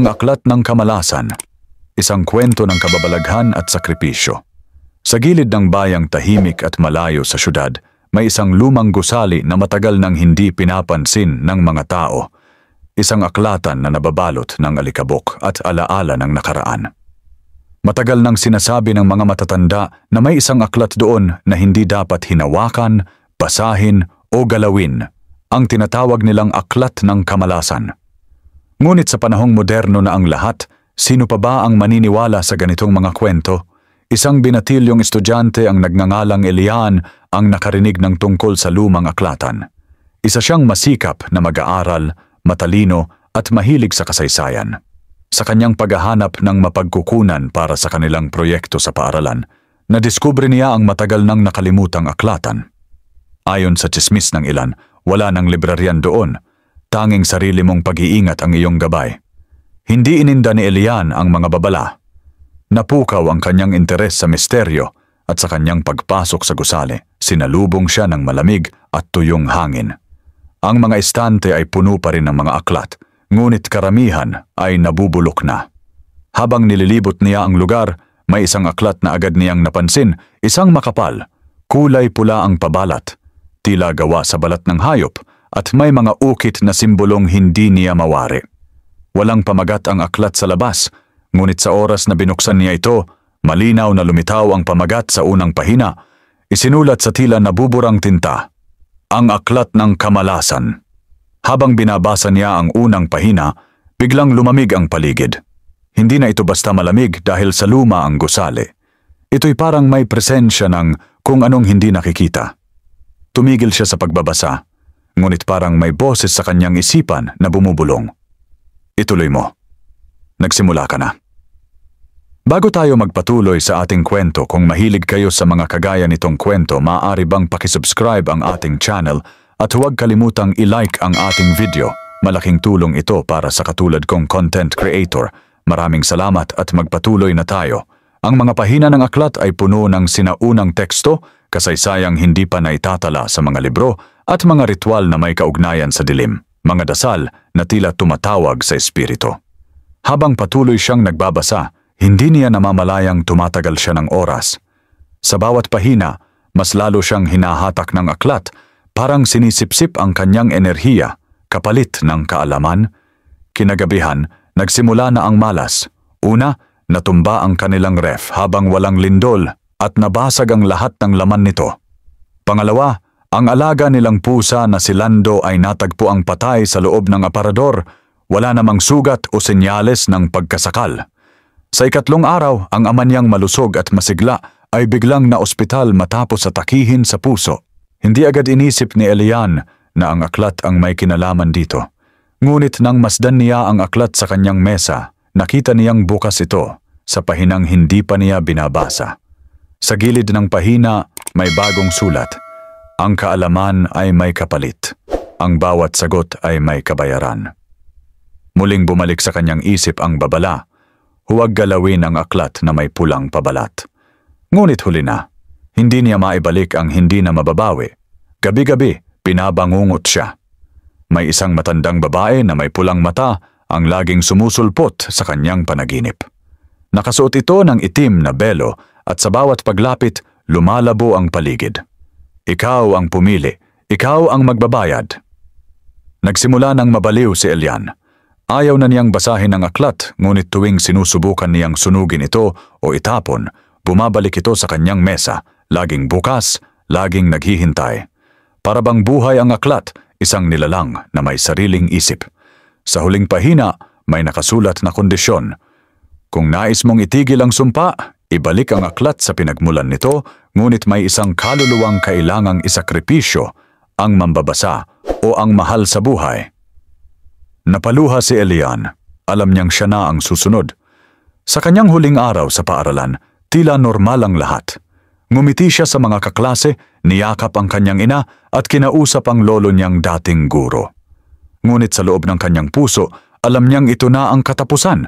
Ang Aklat ng Kamalasan, isang kwento ng kababalaghan at sakripisyo. Sa gilid ng bayang tahimik at malayo sa syudad, may isang lumang gusali na matagal nang hindi pinapansin ng mga tao. Isang aklatan na nababalot ng alikabok at alaala ng nakaraan. Matagal nang sinasabi ng mga matatanda na may isang aklat doon na hindi dapat hinawakan, basahin o galawin, ang tinatawag nilang Aklat ng Kamalasan. Ngunit sa panahong moderno na ang lahat, sino pa ba ang maniniwala sa ganitong mga kwento? Isang binatilyong estudyante ang nagngangalang Elian ang nakarinig ng tungkol sa lumang aklatan. Isa siyang masikap na mag-aaral, matalino at mahilig sa kasaysayan. Sa kanyang paghahanap ng mapagkukunan para sa kanilang proyekto sa paaralan, nadiskubre niya ang matagal nang nakalimutang aklatan. Ayon sa tsismis ng ilan, wala nang libraryan doon, tanging sarili mong pag-iingat ang iyong gabay. Hindi ininda ni Elian ang mga babala. Napukaw ang kanyang interes sa misteryo at sa kanyang pagpasok sa gusali, sinalubong siya ng malamig at tuyong hangin. Ang mga estante ay puno pa rin ng mga aklat, ngunit karamihan ay nabubulok na. Habang nililibot niya ang lugar, may isang aklat na agad niyang napansin, isang makapal, kulay pula ang pabalat, tila gawa sa balat ng hayop at may mga ukit na simbolong hindi niya mawari. Walang pamagat ang aklat sa labas, ngunit sa oras na binuksan niya ito, malinaw na lumitaw ang pamagat sa unang pahina, isinulat sa tila nabuburang tinta, ang Aklat ng Kamalasan. Habang binabasa niya ang unang pahina, biglang lumamig ang paligid. Hindi na ito basta malamig dahil sa luma ang gusali. Ito'y parang may presensya ng kung anong hindi nakikita. Tumigil siya sa pagbabasa, ngunit parang may boses sa kanyang isipan na bumubulong. Ituloy mo. Nagsimula ka na. Bago tayo magpatuloy sa ating kwento, kung mahilig kayo sa mga kagaya nitong kwento, maaari bang pakisubscribe ang ating channel at huwag kalimutang i-like ang ating video. Malaking tulong ito para sa katulad kong content creator. Maraming salamat at magpatuloy na tayo. Ang mga pahina ng aklat ay puno ng sinaunang teksto, kasaysayang hindi pa naitatala sa mga libro at mga ritual na may kaugnayan sa dilim, mga dasal na tila tumatawag sa espiritu. Habang patuloy siyang nagbabasa, hindi niya namamalayang tumatagal siya ng oras. Sa bawat pahina, mas lalo siyang hinahatak ng aklat, parang sinisipsip ang kanyang enerhiya, kapalit ng kaalaman. Kinagabihan, nagsimula na ang malas. Una, natumba ang kanilang ref habang walang lindol at nabasag ang lahat ng laman nito. Pangalawa, ang alaga nilang pusa na si Lando ay natagpo ang patay sa loob ng aparador, wala namang sugat o senyales ng pagkasakal. Sa ikatlong araw, ang ama niyang malusog at masigla ay biglang naospital matapos atakihin sa puso. Hindi agad inisip ni Elian na ang aklat ang may kinalaman dito. Ngunit nang masdan niya ang aklat sa kanyang mesa, nakita niyang bukas ito sa pahinang hindi pa niya binabasa. Sa gilid ng pahina, may bagong sulat. Ang kaalaman ay may kapalit. Ang bawat sagot ay may kabayaran. Muling bumalik sa kanyang isip ang babala. Huwag galawin ang aklat na may pulang pabalat. Ngunit huli na, hindi niya maibalik ang hindi na mababawi. Gabi-gabi, pinabangungot siya. May isang matandang babae na may pulang mata ang laging sumusulpot sa kanyang panaginip. Nakasuot ito ng itim na belo at sa bawat paglapit, lumalabo ang paligid. Ikaw ang pumili, ikaw ang magbabayad. Nagsimula ng mabaliw si Elian. Ayaw na niyang basahin ang aklat, ngunit tuwing sinusubukan niyang sunugin ito o itapon, bumabalik ito sa kanyang mesa, laging bukas, laging naghihintay. Para bang buhay ang aklat, isang nilalang na may sariling isip. Sa huling pahina, may nakasulat na kondisyon. Kung nais mong itigil ang sumpa, ibalik ang aklat sa pinagmulan nito, ngunit may isang kaluluwang kailangang isakripisyo, ang mambabasa o ang mahal sa buhay. Napaluha si Elian. Alam niyang siya na ang susunod. Sa kanyang huling araw sa paaralan, tila normal ang lahat. Ngumiti siya sa mga kaklase, niyakap ang kanyang ina at kinausap ang lolo niyang dating guro. Ngunit sa loob ng kanyang puso, alam niyang ito na ang katapusan.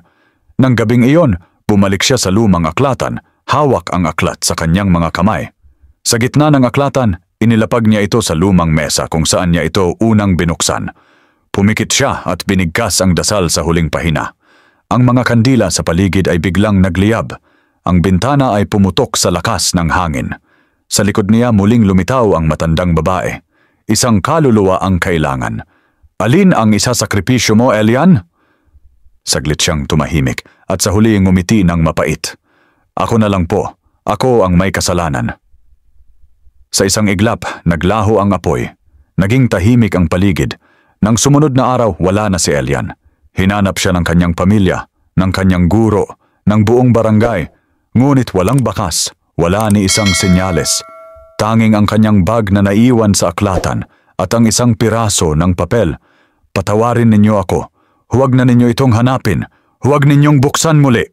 Nang gabing iyon, bumalik siya sa lumang aklatan, hawak ang aklat sa kanyang mga kamay. Sa gitna ng aklatan, inilapag niya ito sa lumang mesa kung saan niya ito unang binuksan. Pumikit siya at binigkas ang dasal sa huling pahina. Ang mga kandila sa paligid ay biglang nagliyab. Ang bintana ay pumutok sa lakas ng hangin. Sa likod niya muling lumitaw ang matandang babae. Isang kaluluwa ang kailangan. Alin ang isasakripisyo mo, Elian? Saglit siyang tumahimik at sa huli ngumiti ng mapait. Ako na lang po. Ako ang may kasalanan. Sa isang iglap, naglaho ang apoy. Naging tahimik ang paligid. Nang sumunod na araw, wala na si Elian. Hinanap siya ng kanyang pamilya, ng kanyang guro, ng buong barangay. Ngunit walang bakas, wala ni isang senyales. Tanging ang kanyang bag na naiwan sa aklatan at ang isang piraso ng papel. Patawarin ninyo ako. Huwag na ninyo itong hanapin. Huwag ninyong buksan muli.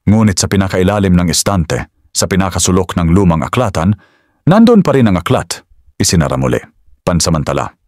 Ngunit sa pinakailalim ng estante, sa pinakasulok ng lumang aklatan, nandun pa rin ang aklat. Isinara muli. Pansamantala.